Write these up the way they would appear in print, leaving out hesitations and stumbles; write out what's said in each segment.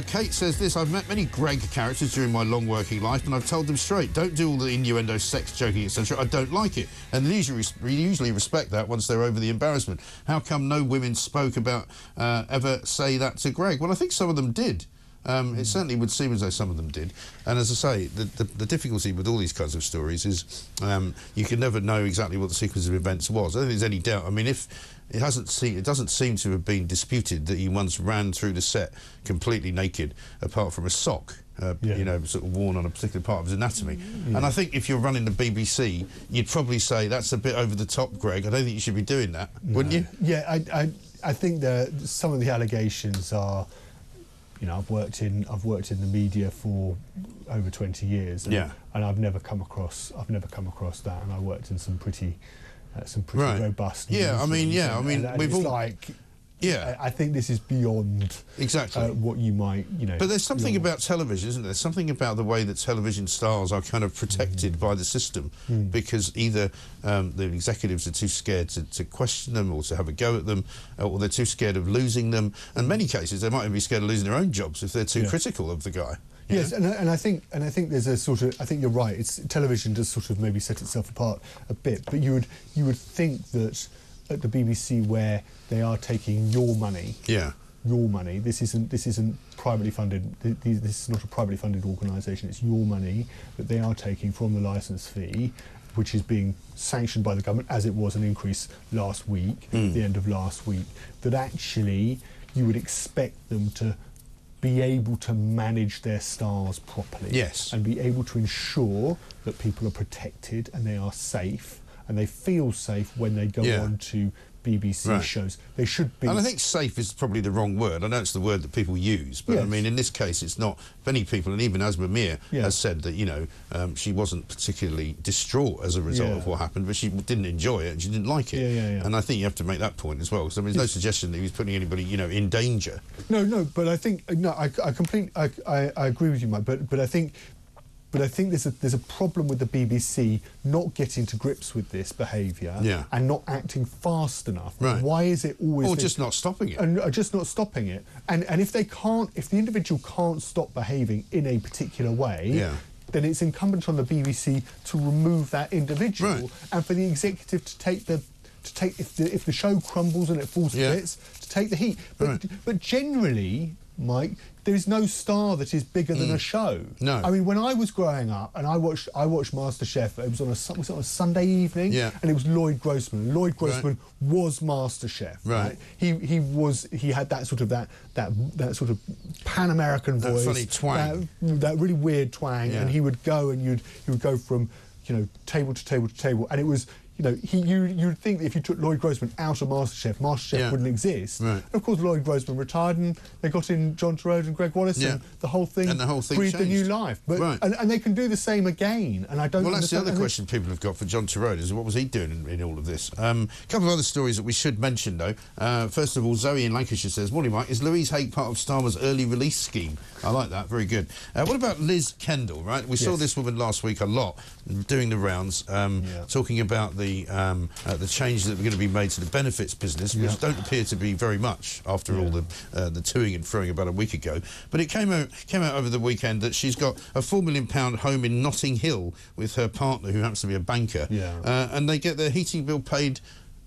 Kate says this: I've met many Gregg characters during my long working life, and I've told them straight, don't do all the innuendo, sex joking, etc. I don't like it. And they usually respect that once they're over the embarrassment. How come no women spoke about, ever say that to Gregg? Well, I think some of them did. It certainly would seem as though some of them did. And as I say, the difficulty with all these kinds of stories is you can never know exactly what the sequence of events was. I don't think there's any doubt. I mean, if it doesn't seem to have been disputed that he once ran through the set completely naked, apart from a sock, you know, sort of worn on a particular part of his anatomy. And I think if you're running the BBC, you'd probably say that's a bit over the top, Gregg. I don't think you should be doing that, wouldn't you? Yeah, I think that some of the allegations are. You know, I've worked in the media for over 20 years, and I've never come across that, and I worked in some pretty robust. Yeah, I mean, we've all like. Yeah, I think this is beyond what you might, you know. But there's something about television, isn't there? Something about the way that television stars are kind of protected by the system, because either the executives are too scared to question them or to have a go at them, or they're too scared of losing them. And in many cases, they might even be scared of losing their own jobs if they're too critical of the guy. Yes, and I think there's a sort of, I think you're right. Television does sort of maybe set itself apart a bit, but you would think that at the BBC, where they are taking your money, this isn't privately funded. This is not a privately funded organisation. It's your money that they are taking from the licence fee, which is being sanctioned by the government, as it was an increase last week, at the end of last week. That actually you would expect them to be able to manage their stars properly, and be able to ensure that people are protected and they are safe. And they feel safe when they go on to BBC shows. They should be. And I think safe is probably the wrong word. I know it's the word that people use, but I mean, in this case, it's not. Many people, and even Asma Mir has said that, you know, she wasn't particularly distraught as a result of what happened, but she didn't enjoy it and she didn't like it. And I think you have to make that point as well, because I mean, there's no suggestion that he was putting anybody, you know, in danger. No, but I think I agree with you, Mike. But I think. But I think there's a problem with the BBC not getting to grips with this behaviour and not acting fast enough. Why is it always... Or just not stopping it. And just not stopping it. And if they can't, if the individual can't stop behaving in a particular way, then it's incumbent on the BBC to remove that individual and for the executive to take if the show crumbles and it falls to bits, to take the heat. But generally, Mike, there is no star that is bigger than a show. No. I mean, when I was growing up and I watched MasterChef, it was on a Sunday evening, and it was Lloyd Grossman. Lloyd Grossman was MasterChef. He had that sort of Pan-American voice, funny twang, that really weird twang, and he would go from, you know, table to table to table, and it was. You know, you'd think that if you took Lloyd Grossman out of MasterChef wouldn't exist. And of course, Lloyd Grossman retired, and they got in John Turturro and Gregg Wallace, and the whole thing breathed a new life. But and they can do the same again. And I don't. Well, that's the other question people have got for John Turturro is what was he doing in all of this? A couple of other stories that we should mention, though. First of all, Zoe in Lancashire says, "Morning, Mike. Is Louise Haigh part of Star Wars' early release scheme?" I like that. Very good. What about Liz Kendall? Right, we saw this woman last week a lot, doing the rounds, talking about the changes that were going to be made to the benefits business, which don't appear to be very much after all the toing and froing about a week ago. But it came out over the weekend that she's got a £4 million home in Notting Hill with her partner, who happens to be a banker, and they get their heating bill paid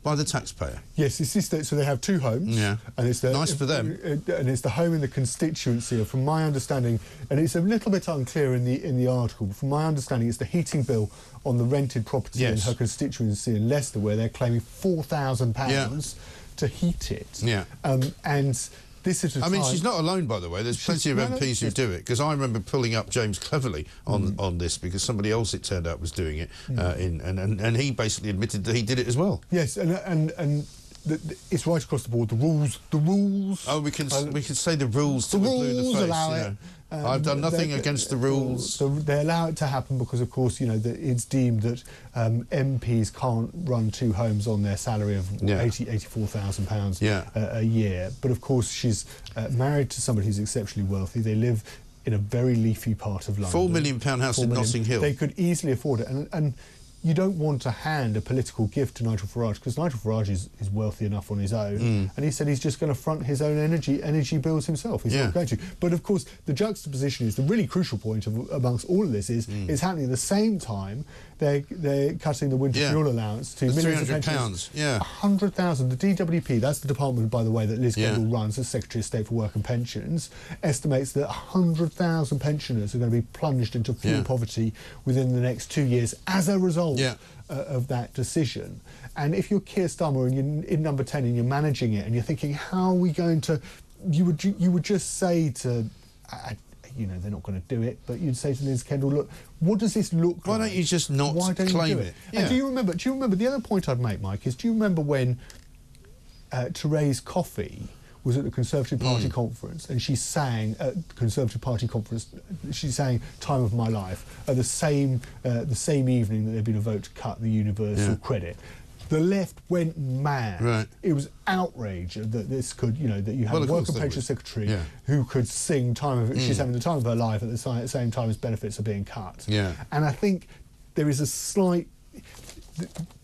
by the taxpayer. Yes, so they have two homes. And it's nice for them. And it's the home in the constituency. From my understanding, and it's a little bit unclear in the article, but from my understanding, it's the heating bill on the rented property in her constituency in Leicester, where they're claiming £4,000 to heat it. And this is. I mean, she's not alone, by the way. There's plenty of MPs who do it, because I remember pulling up James Cleverly on this, because somebody else, it turned out, was doing it, and he basically admitted that he did it as well. Yes, and it's right across the board. The rules. Oh, we can say the rules. The rules allow it. I've done nothing against the rules. So they allow it to happen because, of course, you know, it's deemed that MPs can't run two homes on their salary of £84,000 a year. But of course, she's married to somebody who's exceptionally wealthy. They live in a very leafy part of London. £4 million house in Notting Hill. They could easily afford it, and you don't want to hand a political gift to Nigel Farage, because Nigel Farage is wealthy enough on his own, and he said he's just going to front his own energy bills himself. He's not going to. But of course, the juxtaposition is the really crucial point amongst all of this is it's happening at the same time they're cutting the winter fuel allowance to millions of pensioners. £300, 100,000. The DWP, that's the department, by the way, that Liz Kendall runs as Secretary of State for Work and Pensions, estimates that 100,000 pensioners are going to be plunged into fuel poverty within the next 2 years as a result of that decision. And if you're Keir Starmer and you're in number 10 and you're managing it and you're thinking, how are we going to... You would just say to... you know, they're not going to do it, but you'd say to Liz Kendall, look, what does this look like? Why don't you just not claim it? And do you remember, the other point I'd make, Mike, is do you remember when Therese Coffey was at the Conservative Party conference, and she sang at the Conservative Party conference, she sang Time of My Life at the same evening that there'd been a vote to cut the universal credit. The left went mad. Right. It was outrage that this could, you know, that you had a work and pension secretary who could sing she's having the time of her life at the same time as benefits are being cut. Yeah. And I think there is a slight,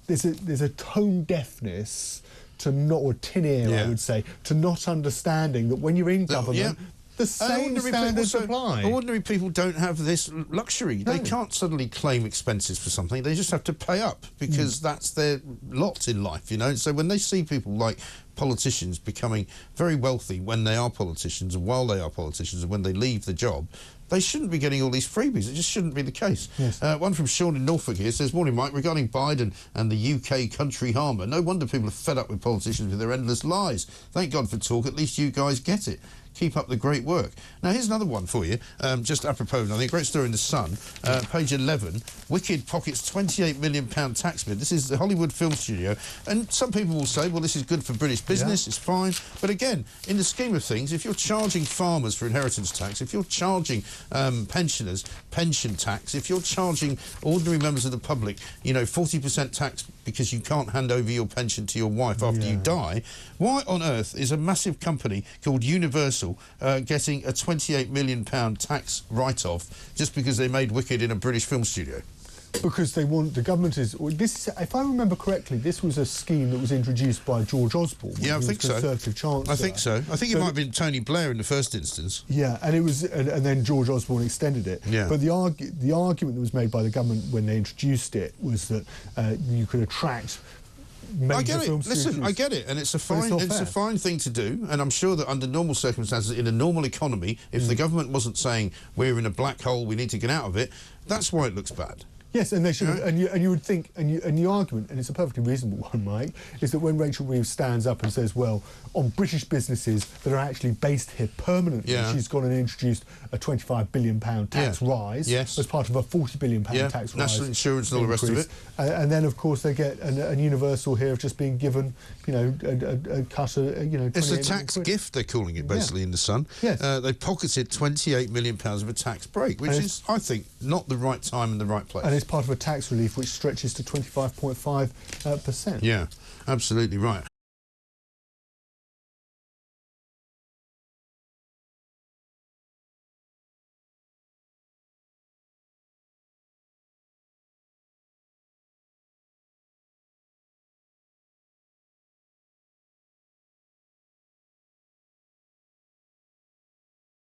there's a tone deafness to not, or tin ear, I would say, to not understanding that when you're in government, the same standards apply. Ordinary people don't have this luxury. No. They can't suddenly claim expenses for something. They just have to pay up because that's their lot in life, you know. So when they see people like politicians becoming very wealthy when they are politicians and while they are politicians and when they leave the job, they shouldn't be getting all these freebies. It just shouldn't be the case. Yes. One from Sean in Norfolk here says, morning, Mike, regarding Biden and the UK country harbour, no wonder people are fed up with politicians with their endless lies. Thank God for talk. At least you guys get it. Keep up the great work. Now, here's another one for you, just apropos, I think, a great story in The Sun, page 11. Wicked pockets £28 million tax bid. This is the Hollywood Film Studio. And some people will say, well, this is good for British business, it's fine. But again, in the scheme of things, if you're charging farmers for inheritance tax, if you're charging pensioners pension tax, if you're charging ordinary members of the public, you know, 40% tax because you can't hand over your pension to your wife after you die, why on earth is a massive company called Universal getting a £28 million tax write-off just because they made Wicked in a British film studio? Because they want, the government is, if I remember correctly, this was a scheme that was introduced by George Osborne. Yeah, I think so. Conservative Chancellor. I think so. I think it might have been Tony Blair in the first instance. Yeah, and it was, and then George Osborne extended it. Yeah. But the argument that was made by the government when they introduced it was that you could attract. I get it. Listen, I get it, and it's a fine thing to do. And I'm sure that under normal circumstances, in a normal economy, if the government wasn't saying we're in a black hole, we need to get out of it, that's why it looks bad. Yes, and they should, and you would think, and the argument, and it's a perfectly reasonable one, Mike, is that when Rachel Reeves stands up and says, well, on British businesses that are actually based here permanently, she's gone and introduced a £25 billion tax rise as part of a £40 billion tax rise. National insurance and all the rest of it. And then, of course, they get a Universal here of just being given, you know, a cut of, you know, it's a tax gift, they're calling it, basically, in The Sun. Yes. They pocketed £28 million of a tax break, which is, I think, not the right time and the right place. And it's part of a tax relief which stretches to 25.5%. Yeah, absolutely right.